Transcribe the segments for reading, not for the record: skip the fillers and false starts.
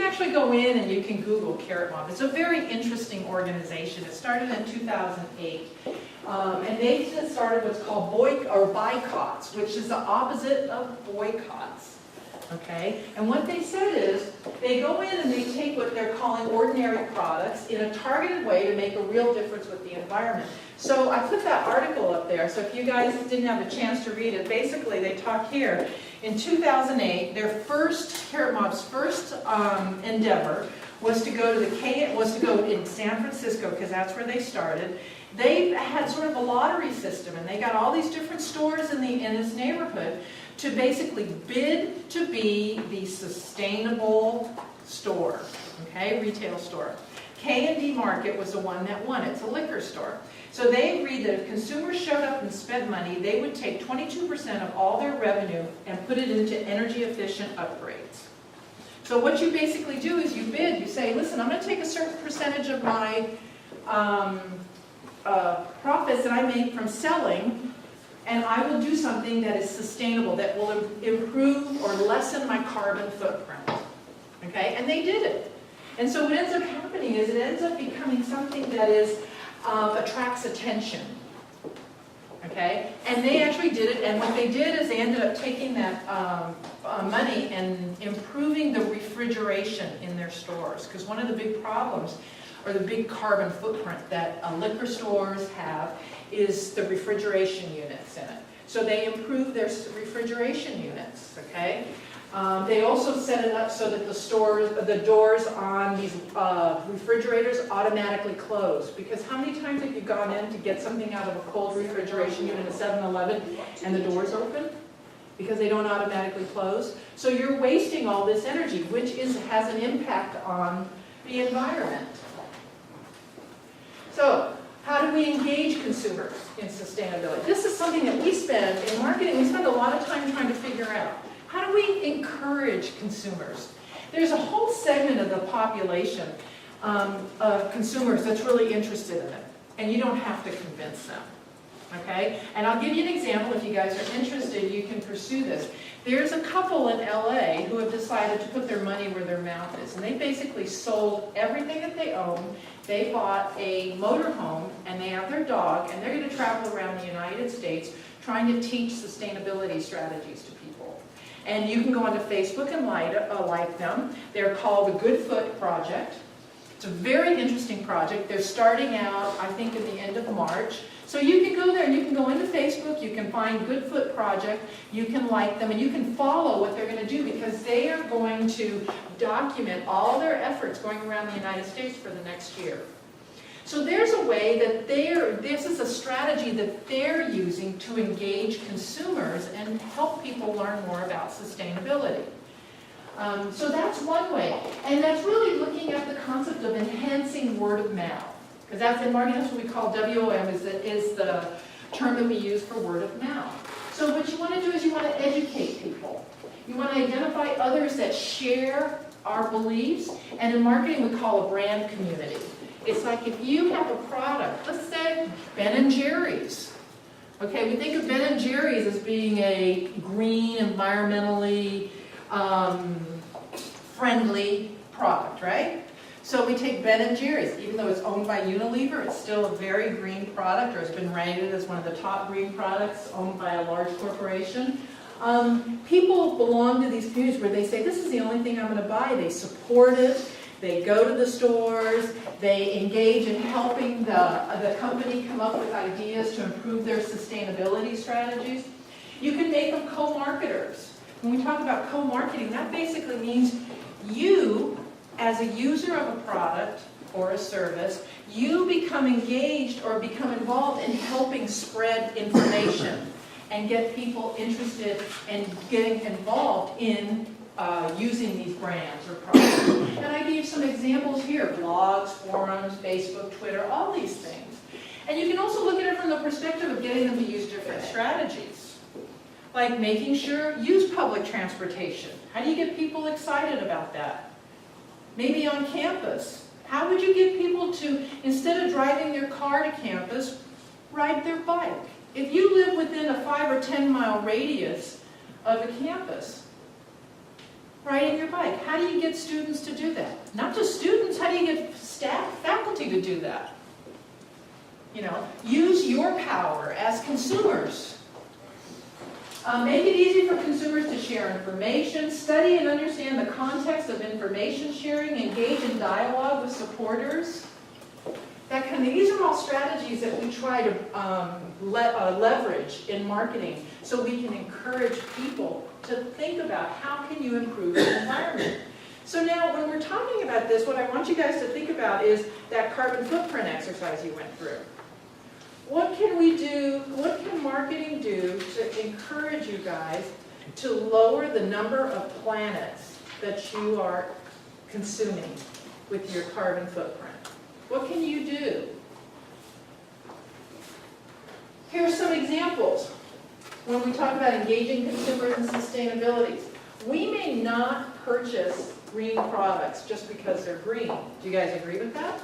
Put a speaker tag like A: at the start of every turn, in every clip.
A: actually go in and you can Google Carrot Mob. It's a very interesting organization. It started in 2008. And they started what's called boycotts, which is the opposite of boycotts. Okay? And what they said is, they go in and they take what they're calling ordinary products in a targeted way to make a real difference with the environment. So I put that article up there, so if you guys didn't have a chance to read it, basically they talk here. In 2008, Carrot Mob's first endeavor was to go in San Francisco, because that's where they started. They had sort of a lottery system, and they got all these different stores in this neighborhood to basically bid to be the sustainable store, okay, retail store. K&D Market was the one that won. It's a liquor store. So they agreed that if consumers showed up and spent money, they would take 22% of all their revenue and put it into energy efficient upgrades. So what you basically do is you bid, you say, listen, I'm going to take a certain percentage of my profits that I make from selling, and I will do something that is sustainable, that will improve or lessen my carbon footprint. Okay, and they did it. And so what ends up happening is it ends up becoming something that is attracts attention. Okay, and they actually did it, and what they did is they ended up taking that money and improving the refrigeration in their stores, because one of the big problems, or the big carbon footprint that liquor stores have, is the refrigeration units in it. So they improved their refrigeration units, okay? They also set it up so that the doors on these refrigerators automatically close. Because how many times have you gone in to get something out of a cold refrigeration unit at 7-Eleven and the doors open? Because they don't automatically close. So you're wasting all this energy, which has an impact on the environment. So, how do we engage consumers in sustainability? This is something that we spend in marketing. We spend a lot of time trying to figure out. How do we encourage consumers? There's a whole segment of the population of consumers that's really interested in it, and you don't have to convince them. Okay? And I'll give you an example. If you guys are interested, you can pursue this. There's a couple in LA who have decided to put their money where their mouth is, and they basically sold everything that they own. They bought a motorhome, and they have their dog, and they're going to travel around the United States trying to teach sustainability strategies to people. And you can go onto Facebook and like them. They're called the Good Foot Project. It's a very interesting project. They're starting out, I think, at the end of March. So you can go there and you can go into Facebook, you can find Good Foot Project, you can like them, and you can follow what they're going to do, because they are going to document all their efforts going around the United States for the next year. So there's a way that this is a strategy that they're using to engage consumers and help people learn more about sustainability. So that's one way. And that's really looking at the concept of enhancing word of mouth. Because that's in marketing, that's what we call WOM, is the term that we use for word of mouth. So what you want to do is you want to educate people. You want to identify others that share our beliefs, and in marketing we call a brand community. It's like if you have a product, let's say Ben & Jerry's. Okay, we think of Ben & Jerry's as being a green, environmentally friendly product, right? So we take Ben & Jerry's. Even though it's owned by Unilever, it's still a very green product, or it's been rated as one of the top green products owned by a large corporation. People belong to these communities where they say, this is the only thing I'm going to buy. They support it. They go to the stores. They engage in helping the company come up with ideas to improve their sustainability strategies. You can make them co-marketers. When we talk about co-marketing, that basically means you, as a user of a product or a service, you become engaged or become involved in helping spread information and get people interested in getting involved in using these brands or products. And I gave some examples here: blogs, forums, Facebook, Twitter, all these things. And you can also look at it from the perspective of getting them to use different strategies. Like making sure, use public transportation. How do you get people excited about that? Maybe on campus. How would you get people to, instead of driving their car to campus, ride their bike? If you live within a 5 or 10 mile radius of a campus, riding your bike. How do you get students to do that? Not just students, how do you get staff, faculty to do that? You know, use your power as consumers. Make it easy for consumers to share information, study and understand the context of information sharing, engage in dialogue with supporters. These are all strategies that we try to leverage in marketing so we can encourage people to think about how can you improve the environment. So now when we're talking about this, what I want you guys to think about is that carbon footprint exercise you went through. What can we do, what can marketing do to encourage you guys to lower the number of planets that you are consuming with your carbon footprint? What can you do? Here are some examples when we talk about engaging consumers in sustainability. We may not purchase green products just because they're green. Do you guys agree with that?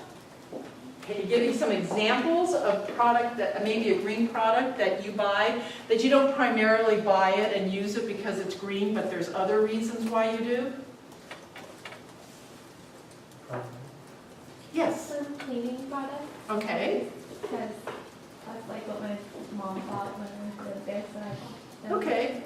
A: Can you give me some examples of product that, maybe a green product that you buy, that you don't primarily buy it and use it because it's green, but there's other reasons why you do? Yes?
B: Some cleaning products.
A: Okay.
B: Because that's like what my mom bought when I lived there, so I bought them.
A: Okay.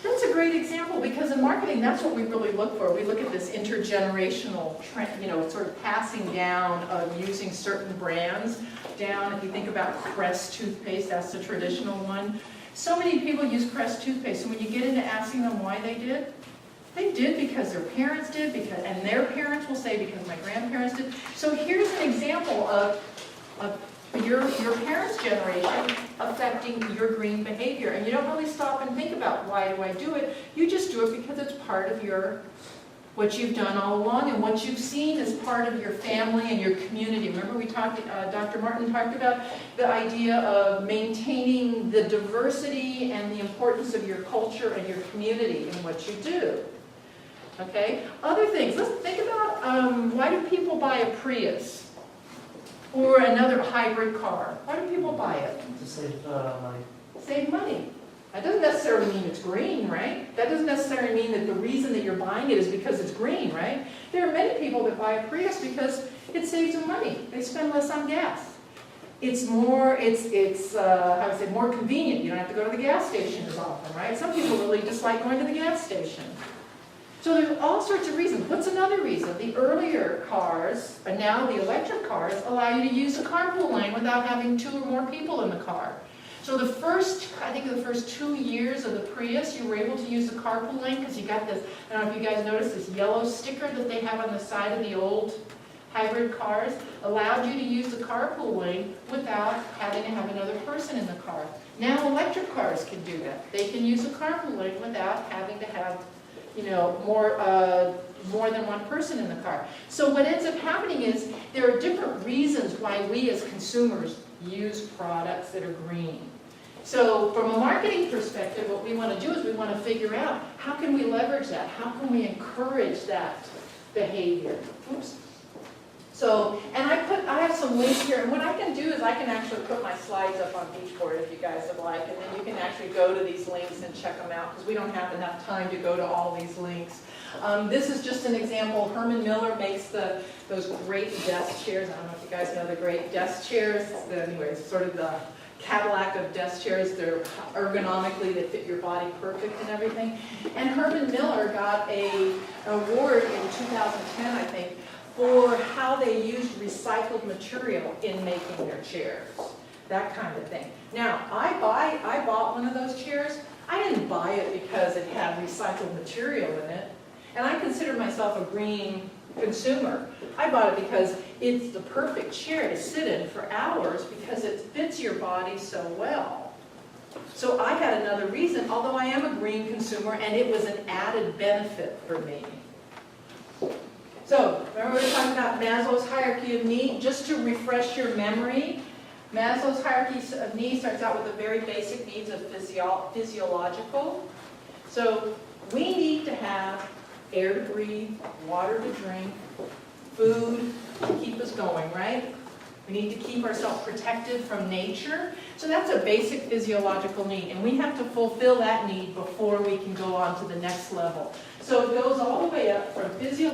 A: That's a great example because in marketing, that's what we really look for. We look at this intergenerational trend, you know, sort of passing down of using certain brands down. If you think about Crest toothpaste, that's the traditional one. So many people use Crest toothpaste, and when you get into asking them why they did because their parents did, and their parents will say because my grandparents did. So here's an example of your parents' generation affecting your green behavior. And you don't really stop and think about why do I do it. You just do it because it's part of what you've done all along and what you've seen as part of your family and your community. Remember we talked, Dr. Martin talked about the idea of maintaining the diversity and the importance of your culture and your community in what you do. Okay? Other things. Let's think about why do people buy a Prius? Or another hybrid car. Why do people buy it?
C: To save money.
A: Save money. That doesn't necessarily mean it's green, right? That doesn't necessarily mean that the reason that you're buying it is because it's green, right? There are many people that buy a Prius because it saves them money. They spend less on gas. It's more, how to say, more convenient. You don't have to go to the gas station as often, right? Some people really dislike going to the gas station. So there's all sorts of reasons. What's another reason? The earlier cars, and now the electric cars, allow you to use the carpool lane without having 2 or more people in the car. So the first 2 years of the Prius, you were able to use the carpool lane because you got this, I don't know if you guys noticed this yellow sticker that they have on the side of the old hybrid cars, allowed you to use the carpool lane without having to have another person in the car. Now electric cars can do that. They can use the carpool lane without having to have more than one person in the car. So what ends up happening is there are different reasons why we as consumers use products that are green. So from a marketing perspective, what we want to do is we want to figure out how can we leverage that? How can we encourage that behavior? Oops. So, and I have some links here, and what I can do is I can actually put my slides up on Beachboard if you guys would like, and then you can actually go to these links and check them out, because we don't have enough time to go to all these links. This is just an example. Herman Miller makes those great desk chairs. I don't know if you guys know the great desk chairs. Anyways, sort of the Cadillac of desk chairs. They're ergonomically, they fit your body perfect and everything. And Herman Miller got an award in 2010, I think, for how they used recycled material in making their chairs, that kind of thing. Now, I bought one of those chairs. I didn't buy it because it had recycled material in it, and I consider myself a green consumer. I bought it because it's the perfect chair to sit in for hours because it fits your body so well. So I had another reason, although I am a green consumer, and it was an added benefit for me. So, remember we were talking about Maslow's hierarchy of need? Just to refresh your memory, Maslow's hierarchy of needs starts out with the very basic needs of physiological. So, we need to have air to breathe, water to drink, food to keep us going, right? We need to keep ourselves protected from nature. So that's a basic physiological need, and we have to fulfill that need before we can go on to the next level. So it goes all the way up from physiological